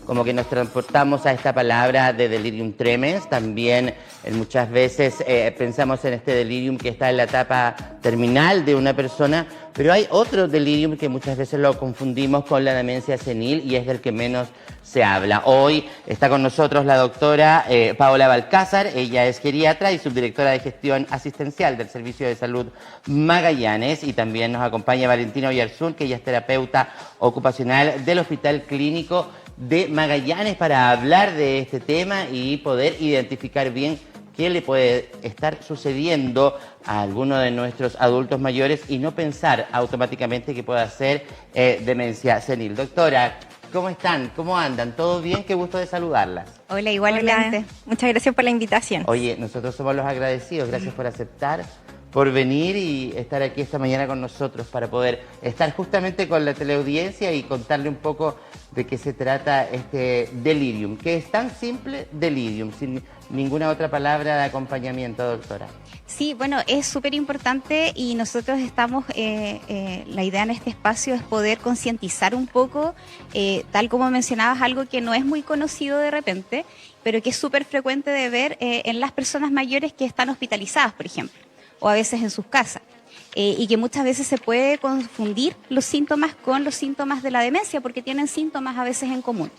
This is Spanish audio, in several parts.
como que nos transportamos a esta palabra de delirium tremens. También muchas veces pensamos en este delirium que está en la etapa terminal de una persona, pero hay otro delirium que muchas veces lo confundimos con la demencia senil y es del que menos se habla. Hoy está con nosotros la doctora Paola Balcázar. Ella es geriatra y subdirectora de gestión asistencial del Servicio de Salud Magallanes, y también nos acompaña Valentina Oyarzún, que ella es terapeuta ocupacional del Hospital Clínico de Magallanes, para hablar de este tema y poder identificar bien qué le puede estar sucediendo a alguno de nuestros adultos mayores y no pensar automáticamente que pueda ser demencia senil. Doctora, ¿cómo están? ¿Cómo andan? ¿Todo bien? Qué gusto de saludarlas. Hola, igualmente. Hola. Muchas gracias por la invitación. Oye, nosotros somos los agradecidos. Gracias por aceptar, por venir y estar aquí esta mañana con nosotros para poder estar justamente con la teleaudiencia y contarle un poco de qué se trata este delirium, que es tan simple, delirium, sin ninguna otra palabra de acompañamiento, doctora. Sí, bueno, es súper importante y nosotros estamos, la idea en este espacio es poder concientizar un poco, tal como mencionabas, algo que no es muy conocido de repente, pero que es súper frecuente de ver en las personas mayores que están hospitalizadas, por ejemplo, o a veces en sus casas. Y que muchas veces se puede confundir los síntomas con los síntomas de la demencia, porque tienen síntomas a veces en común.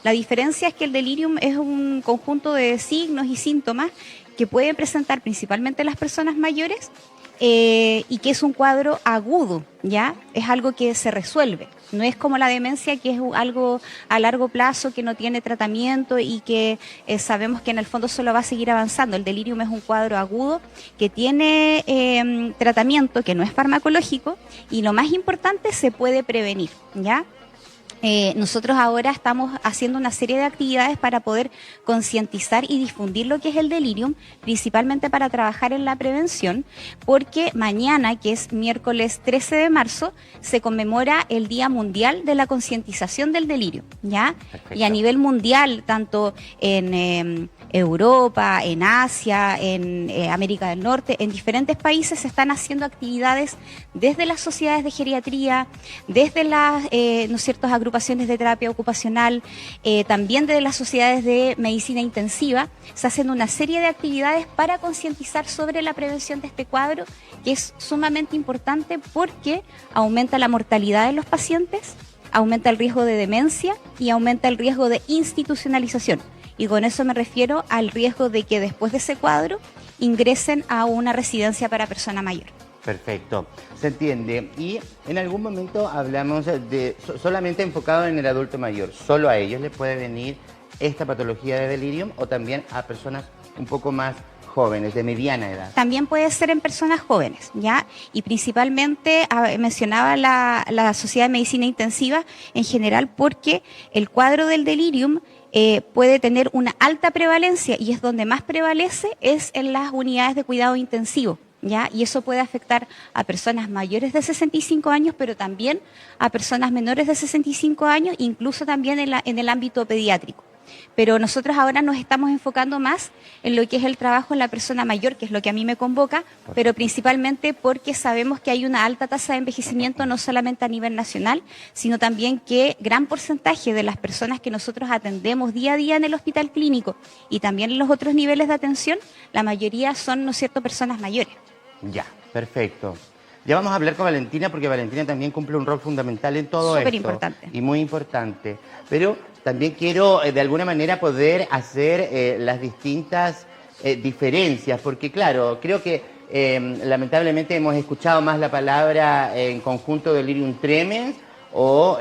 La diferencia es que el delirium es un conjunto de signos y síntomas que pueden presentar principalmente las personas mayores y que es un cuadro agudo, ¿ya? Es algo que se resuelve. No es como la demencia, que es algo a largo plazo, que no tiene tratamiento y que sabemos que en el fondo solo va a seguir avanzando. El delirium es un cuadro agudo que tiene tratamiento, que no es farmacológico, y lo más importante, se puede prevenir, ¿ya? Nosotros ahora estamos haciendo una serie de actividades para poder concientizar y difundir lo que es el delirium, principalmente para trabajar en la prevención, porque mañana, que es miércoles 13 de marzo, se conmemora el Día Mundial de la Concientización del Delirium, ¿ya? Perfecto. Y a nivel mundial, tanto en Europa, en Asia, en América del Norte, en diferentes países se están haciendo actividades desde las sociedades de geriatría, desde las, ¿no es cierto?, agrupaciones de terapia ocupacional, también desde las sociedades de medicina intensiva. Se hacen una serie de actividades para concientizar sobre la prevención de este cuadro, que es sumamente importante porque aumenta la mortalidad de los pacientes, aumenta el riesgo de demencia y aumenta el riesgo de institucionalización. Y con eso me refiero al riesgo de que después de ese cuadro ingresen a una residencia para persona mayor. Perfecto, se entiende. Y en algún momento hablamos de solamente enfocado en el adulto mayor. ¿Solo a ellos les puede venir esta patología de delirium o también a personas un poco más jóvenes, de mediana edad? También puede ser en personas jóvenes, ¿ya? Y principalmente mencionaba la Sociedad de Medicina Intensiva en general, porque el cuadro del delirium puede tener una alta prevalencia, y es donde más prevalece es en las unidades de cuidado intensivo, ¿ya? Y eso puede afectar a personas mayores de 65 años, pero también a personas menores de 65 años, incluso también en el ámbito pediátrico. Pero nosotros ahora nos estamos enfocando más en lo que es el trabajo en la persona mayor, que es lo que a mí me convoca, pero principalmente porque sabemos que hay una alta tasa de envejecimiento, no solamente a nivel nacional, sino también que gran porcentaje de las personas que nosotros atendemos día a día en el hospital clínico y también en los otros niveles de atención, la mayoría son, ¿no es cierto?, personas mayores. Ya, perfecto. Ya vamos a hablar con Valentina, porque Valentina también cumple un rol fundamental en todo esto. Súper importante. Y muy importante. Pero también quiero, de alguna manera, poder hacer las distintas diferencias, porque claro, creo que lamentablemente hemos escuchado más la palabra en conjunto delirium tremens, o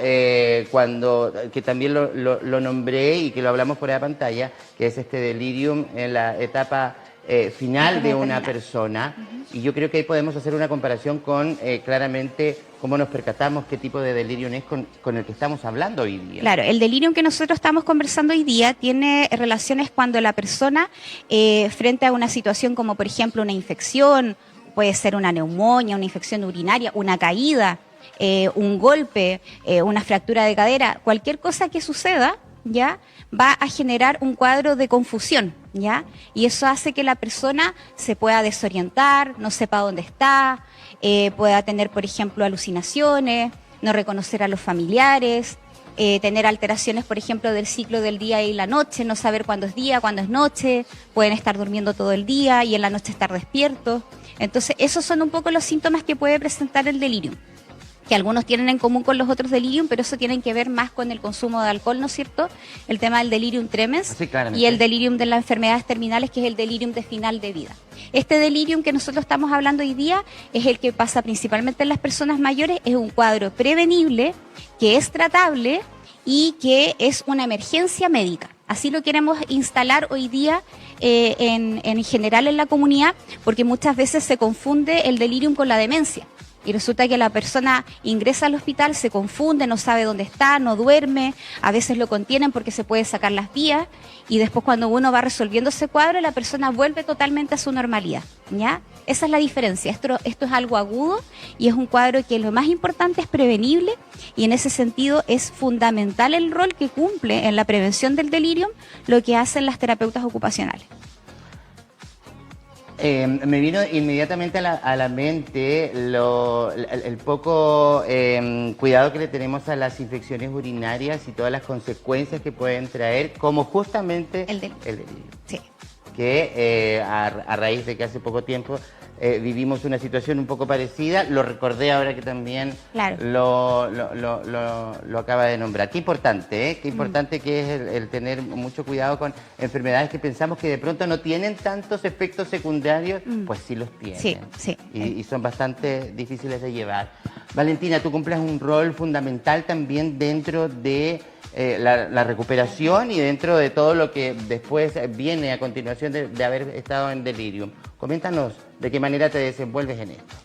cuando, que también lo nombré y que lo hablamos por la pantalla, que es este delirium en la etapa final de una persona. Y yo creo que ahí podemos hacer una comparación con claramente cómo nos percatamos qué tipo de delirium es con el que estamos hablando hoy día. Claro, el delirium que nosotros estamos conversando hoy día tiene relaciones cuando la persona, frente a una situación como por ejemplo una infección, puede ser una neumonía, una infección urinaria, una caída, un golpe, una fractura de cadera, cualquier cosa que suceda, ¿ya?, va a generar un cuadro de confusión, ¿ya? Y eso hace que la persona se pueda desorientar, no sepa dónde está, pueda tener, por ejemplo, alucinaciones, no reconocer a los familiares, tener alteraciones, por ejemplo, del ciclo del día y la noche, no saber cuándo es día, cuándo es noche, pueden estar durmiendo todo el día y en la noche estar despiertos. Entonces, esos son un poco los síntomas que puede presentar el delirium, que algunos tienen en común con los otros delirium, pero eso tienen que ver más con el consumo de alcohol, ¿no es cierto? El tema del delirium tremens Sí, claramente. y el delirium de las enfermedades terminales, que es el delirium de final de vida. Este delirium que nosotros estamos hablando hoy día es el que pasa principalmente en las personas mayores, es un cuadro prevenible, que es tratable y que es una emergencia médica. Así lo queremos instalar hoy día en general en la comunidad, porque muchas veces se confunde el delirium con la demencia. Y resulta que la persona ingresa al hospital, se confunde, no sabe dónde está, no duerme, a veces lo contienen porque se puede sacar las vías, y después cuando uno va resolviendo ese cuadro, la persona vuelve totalmente a su normalidad, ¿ya? Esa es la diferencia. Esto es algo agudo y es un cuadro que lo más importante es prevenible, y en ese sentido es fundamental el rol que cumple en la prevención del delirium lo que hacen las terapeutas ocupacionales. Me vino inmediatamente a la mente el poco cuidado que le tenemos a las infecciones urinarias y todas las consecuencias que pueden traer, como justamente el delirium. Sí. Que a raíz de que hace poco tiempo vivimos una situación un poco parecida, lo recordé ahora que también Claro. lo acaba de nombrar. Qué importante, ¿eh? Qué importante que es el tener mucho cuidado con enfermedades que pensamos que de pronto no tienen tantos efectos secundarios, pues sí los tienen. Sí, sí. Y son bastante difíciles de llevar. Valentina, tú cumples un rol fundamental también dentro de la recuperación y dentro de todo lo que después viene a continuación de haber estado en delirium. Coméntanos de qué manera te desenvuelves en esto.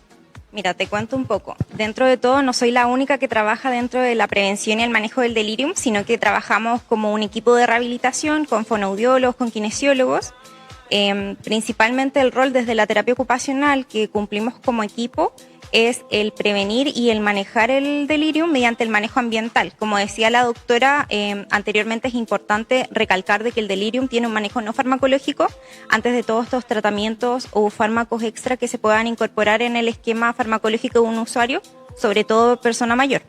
Mira, te cuento un poco. Dentro de todo, no soy la única que trabaja dentro de la prevención y el manejo del delirium, sino que trabajamos como un equipo de rehabilitación con fonoaudiólogos, con kinesiólogos. Principalmente el rol desde la terapia ocupacional que cumplimos como equipo es el prevenir y el manejar el delirium mediante el manejo ambiental. Como decía la doctora, anteriormente es importante recalcar de que el delirium tiene un manejo no farmacológico antes de todos estos tratamientos o fármacos extra que se puedan incorporar en el esquema farmacológico de un usuario, sobre todo persona mayor.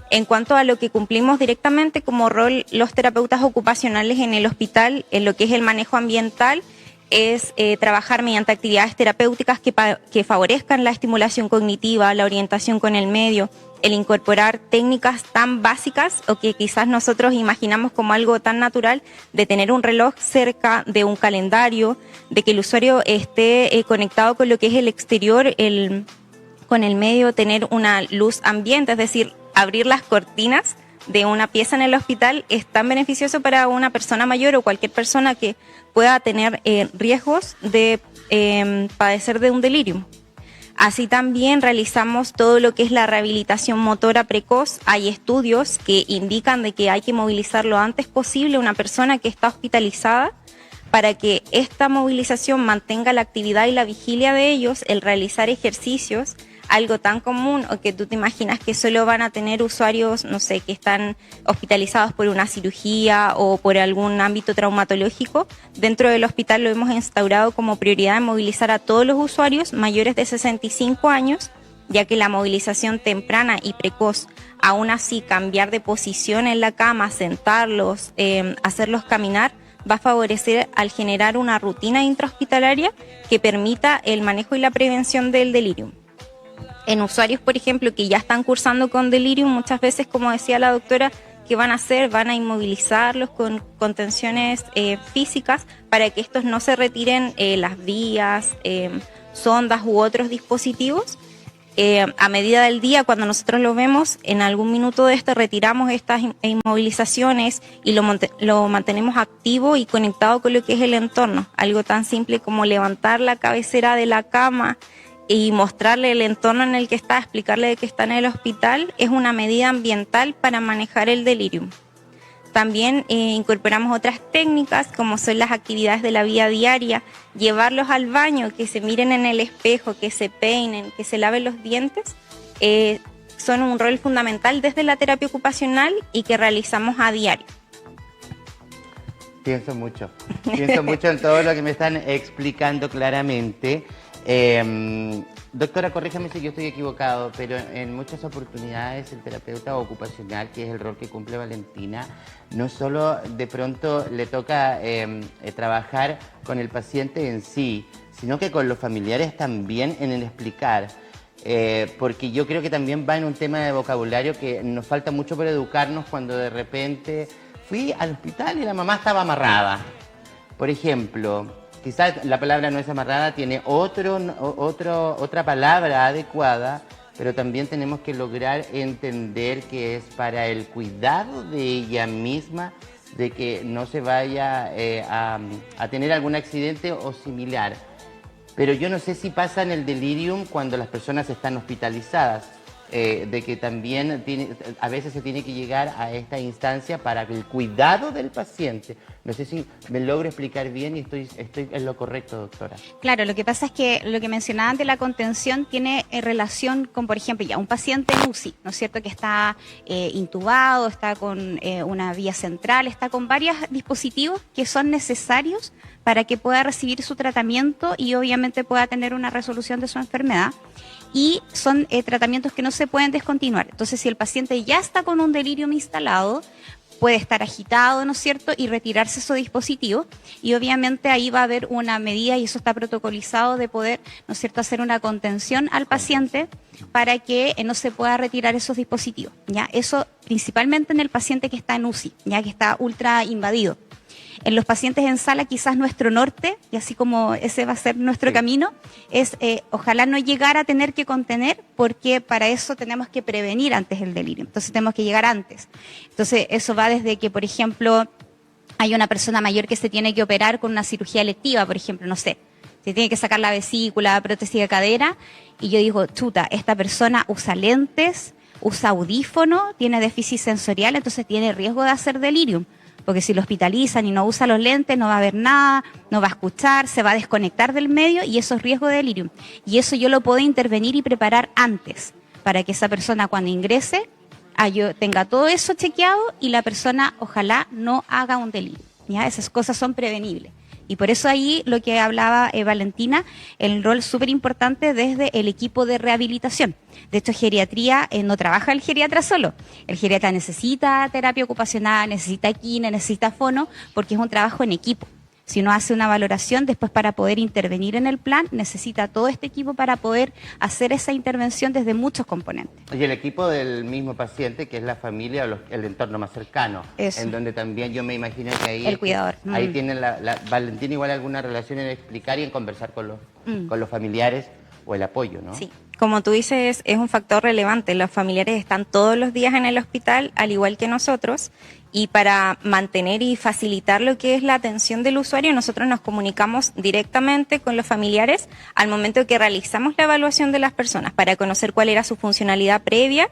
En cuanto a lo que cumplimos directamente como rol los terapeutas ocupacionales en el hospital, en lo que es el manejo ambiental, es trabajar mediante actividades terapéuticas que favorezcan la estimulación cognitiva, la orientación con el medio, el incorporar técnicas tan básicas o que quizás nosotros imaginamos como algo tan natural de tener un reloj cerca de un calendario, de que el usuario esté conectado con lo que es el exterior, con el medio, tener una luz ambiente, es decir, abrir las cortinas de una pieza en el hospital es tan beneficioso para una persona mayor o cualquier persona que pueda tener riesgos de padecer de un delirium. Así también realizamos todo lo que es la rehabilitación motora precoz. Hay estudios que indican de que hay que movilizar lo antes posible a una persona que está hospitalizada para que esta movilización mantenga la actividad y la vigilia de ellos, el realizar ejercicios, algo tan común o que tú te imaginas que solo van a tener usuarios, no sé, que están hospitalizados por una cirugía o por algún ámbito traumatológico. Dentro del hospital lo hemos instaurado como prioridad en movilizar a todos los usuarios mayores de 65 años, ya que la movilización temprana y precoz, aún así cambiar de posición en la cama, sentarlos, hacerlos caminar, va a favorecer al generar una rutina intrahospitalaria que permita el manejo y la prevención del delirium. En usuarios, por ejemplo, que ya están cursando con delirium, muchas veces, como decía la doctora, ¿qué van a hacer? Van a inmovilizarlos con contenciones físicas para que estos no se retiren las vías, sondas u otros dispositivos. A medida del día, cuando nosotros lo vemos, en algún minuto de retiramos estas inmovilizaciones y lo mantenemos activo y conectado con lo que es el entorno. Algo tan simple como levantar la cabecera de la cama y mostrarle el entorno en el que está, explicarle de que está en el hospital, es una medida ambiental para manejar el delirium. También incorporamos otras técnicas como son las actividades de la vida diaria, llevarlos al baño, que se miren en el espejo, que se peinen, que se laven los dientes, son un rol fundamental desde la terapia ocupacional y que realizamos a diario. Pienso mucho en todo lo que me están explicando claramente. Doctora, corríjame si yo estoy equivocado, pero en muchas oportunidades el terapeuta ocupacional, que es el rol que cumple Valentina, no solo de pronto le toca trabajar con el paciente en sí, sino que con los familiares también en el explicar. Porque yo creo que también va en un tema de vocabulario que nos falta mucho por educarnos cuando de repente fui al hospital y la mamá estaba amarrada. Por ejemplo, quizás la palabra no es amarrada, tiene otra palabra adecuada, pero también tenemos que lograr entender que es para el cuidado de ella misma, de que no se vaya a tener algún accidente o similar. Pero yo no sé si pasa en el delirium cuando las personas están hospitalizadas, de que también a veces se tiene que llegar a esta instancia para el cuidado del paciente. No sé si me logro explicar bien y estoy en lo correcto, doctora. Claro, lo que pasa es que lo que mencionaban de la contención tiene relación con, por ejemplo, ya un paciente en UCI, ¿no es cierto?, que está intubado, está con una vía central, está con varios dispositivos que son necesarios para que pueda recibir su tratamiento y obviamente pueda tener una resolución de su enfermedad. Y son tratamientos que no se pueden descontinuar. Entonces, si el paciente ya está con un delirium instalado, puede estar agitado, ¿no es cierto?, y retirarse esos dispositivos. Y obviamente ahí va a haber una medida, y eso está protocolizado, de poder, ¿no es cierto?, hacer una contención al paciente para que no se pueda retirar esos dispositivos. ¿Ya? Eso principalmente en el paciente que está en UCI, ya que está ultra invadido. En los pacientes en sala, quizás nuestro norte, y así como ese va a ser nuestro camino, es ojalá no llegar a tener que contener, porque para eso tenemos que prevenir antes el delirio. Entonces tenemos que llegar antes. Entonces eso va desde que, por ejemplo, hay una persona mayor que se tiene que operar con una cirugía electiva, por ejemplo, no sé, se tiene que sacar la vesícula, prótesis de cadera, y yo digo, chuta, esta persona usa lentes, usa audífono, tiene déficit sensorial, entonces tiene riesgo de hacer delirium. Porque si lo hospitalizan y no usa los lentes, no va a ver nada, no va a escuchar, se va a desconectar del medio y eso es riesgo de delirium. Y eso yo lo puedo intervenir y preparar antes, para que esa persona cuando ingrese tenga todo eso chequeado y la persona ojalá no haga un delirio. ¿Ya? Esas cosas son prevenibles. Y por eso ahí lo que hablaba Valentina, el rol súper importante desde el equipo de rehabilitación. De hecho, geriatría no trabaja el geriatra solo. El geriatra necesita terapia ocupacional, necesita kine, necesita fono, porque es un trabajo en equipo. Si uno hace una valoración, después para poder intervenir en el plan, necesita todo este equipo para poder hacer esa intervención desde muchos componentes. Y el equipo del mismo paciente, que es la familia o el entorno más cercano, Eso. En donde también yo me imagino que ahí... El cuidador. Ahí tiene Valentina igual alguna relación en explicar y en conversar con los familiares o el apoyo, ¿no? Sí. Como tú dices, es un factor relevante. Los familiares están todos los días en el hospital, al igual que nosotros, y para mantener y facilitar lo que es la atención del usuario, nosotros nos comunicamos directamente con los familiares al momento que realizamos la evaluación de las personas, para conocer cuál era su funcionalidad previa,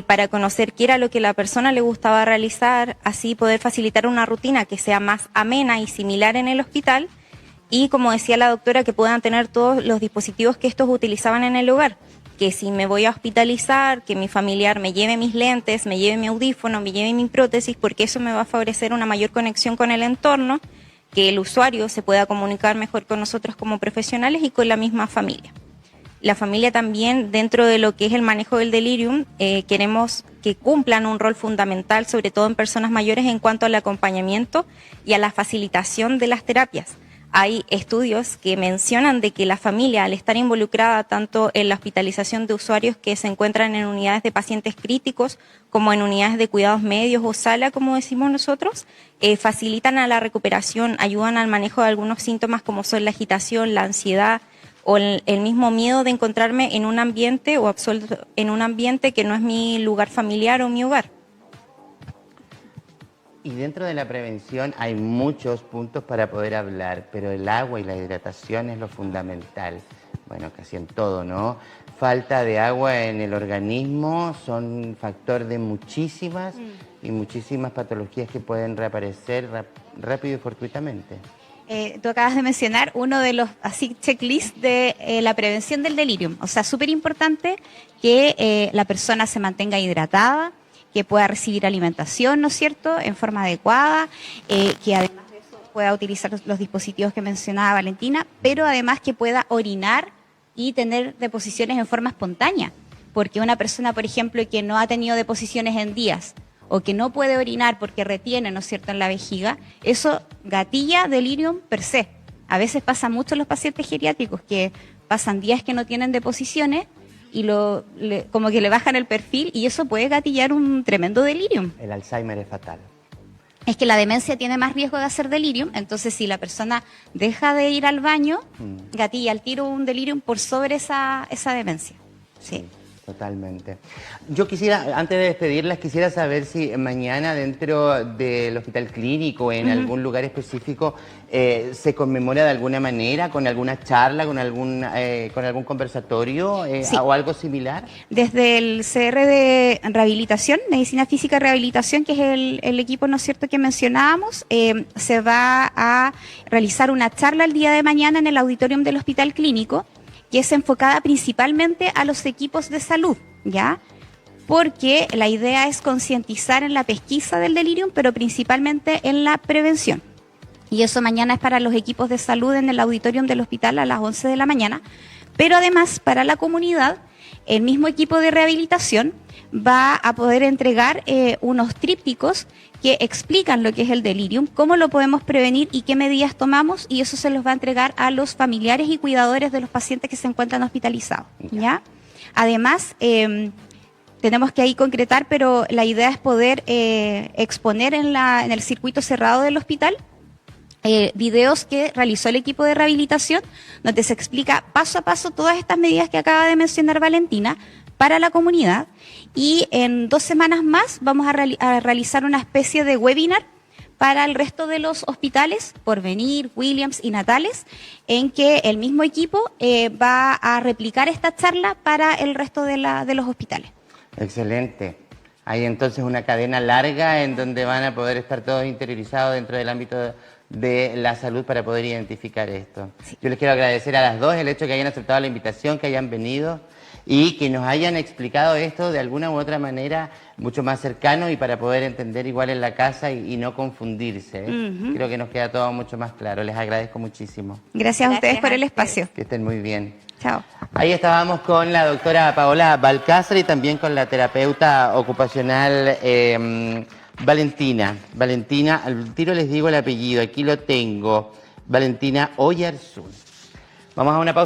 para conocer qué era lo que la persona le gustaba realizar, así poder facilitar una rutina que sea más amena y similar en el hospital. Y como decía la doctora, que puedan tener todos los dispositivos que estos utilizaban en el hogar. Que si me voy a hospitalizar, que mi familiar me lleve mis lentes, me lleve mi audífono, me lleve mi prótesis, porque eso me va a favorecer una mayor conexión con el entorno, que el usuario se pueda comunicar mejor con nosotros como profesionales y con la misma familia. La familia también, dentro de lo que es el manejo del delirium, queremos que cumplan un rol fundamental, sobre todo en personas mayores, en cuanto al acompañamiento y a la facilitación de las terapias. Hay estudios que mencionan de que la familia, al estar involucrada tanto en la hospitalización de usuarios que se encuentran en unidades de pacientes críticos como en unidades de cuidados medios o sala, como decimos nosotros, facilitan a la recuperación, ayudan al manejo de algunos síntomas como son la agitación, la ansiedad o el mismo miedo de encontrarme en un ambiente o absuelto en un ambiente que no es mi lugar familiar o mi hogar. Y dentro de la prevención hay muchos puntos para poder hablar, pero el agua y la hidratación es lo fundamental. Bueno, casi en todo, ¿no? Falta de agua en el organismo son factor de muchísimas y muchísimas patologías que pueden reaparecer rápido y fortuitamente. Tú acabas de mencionar uno de los checklists de la prevención del delirium. O sea, súper importante que la persona se mantenga hidratada, que pueda recibir alimentación, ¿no es cierto?, en forma adecuada, que además de eso pueda utilizar los dispositivos que mencionaba Valentina, pero además que pueda orinar y tener deposiciones en forma espontánea. Porque una persona, por ejemplo, que no ha tenido deposiciones en días o que no puede orinar porque retiene, ¿no es cierto?, en la vejiga, eso gatilla delirium per se. A veces pasa mucho en los pacientes geriátricos que pasan días que no tienen deposiciones y como que le bajan el perfil y eso puede gatillar un tremendo delirium. El Alzheimer es fatal. Es que la demencia tiene más riesgo de hacer delirium, entonces si la persona deja de ir al baño, gatilla al tiro un delirium por sobre esa demencia. Sí. Totalmente. Yo quisiera, antes de despedirlas, quisiera saber si mañana dentro del hospital clínico, en algún lugar específico, se conmemora de alguna manera, con alguna charla, con algún conversatorio Sí. o algo similar. Desde el CR de Rehabilitación, Medicina Física y Rehabilitación, que es el equipo, ¿no es cierto?, que mencionábamos, se va a realizar una charla el día de mañana en el auditorium del hospital clínico, que es enfocada principalmente a los equipos de salud, ¿ya? Porque la idea es concientizar en la pesquisa del delirium, pero principalmente en la prevención. Y eso mañana es para los equipos de salud en el auditorium del hospital a las 11 de la mañana. Pero además, para la comunidad, el mismo equipo de rehabilitación va a poder entregar unos trípticos que explican lo que es el delirium, cómo lo podemos prevenir y qué medidas tomamos, y eso se los va a entregar a los familiares y cuidadores de los pacientes que se encuentran hospitalizados, ¿ya? Además, tenemos que ahí concretar, pero la idea es poder exponer en el circuito cerrado del hospital videos que realizó el equipo de rehabilitación, donde se explica paso a paso todas estas medidas que acaba de mencionar Valentina para la comunidad. Y en 2 semanas más vamos a realizar una especie de webinar para el resto de los hospitales, Porvenir, Williams y Natales, en que el mismo equipo va a replicar esta charla para el resto de los hospitales. Excelente. Hay entonces una cadena larga en donde van a poder estar todos interiorizados dentro del ámbito de la salud para poder identificar esto. Sí. Yo les quiero agradecer a las dos el hecho que hayan aceptado la invitación, que hayan venido y que nos hayan explicado esto de alguna u otra manera mucho más cercano y para poder entender igual en la casa y no confundirse. Creo que nos queda todo mucho más claro. Les agradezco muchísimo. Gracias a ustedes por el espacio. Que estén muy bien. Chao. Ahí estábamos con la doctora Paola Balcázar y también con la terapeuta ocupacional Valentina. Valentina, al tiro les digo el apellido, aquí lo tengo. Valentina Oyarzún. Vamos a una pausa.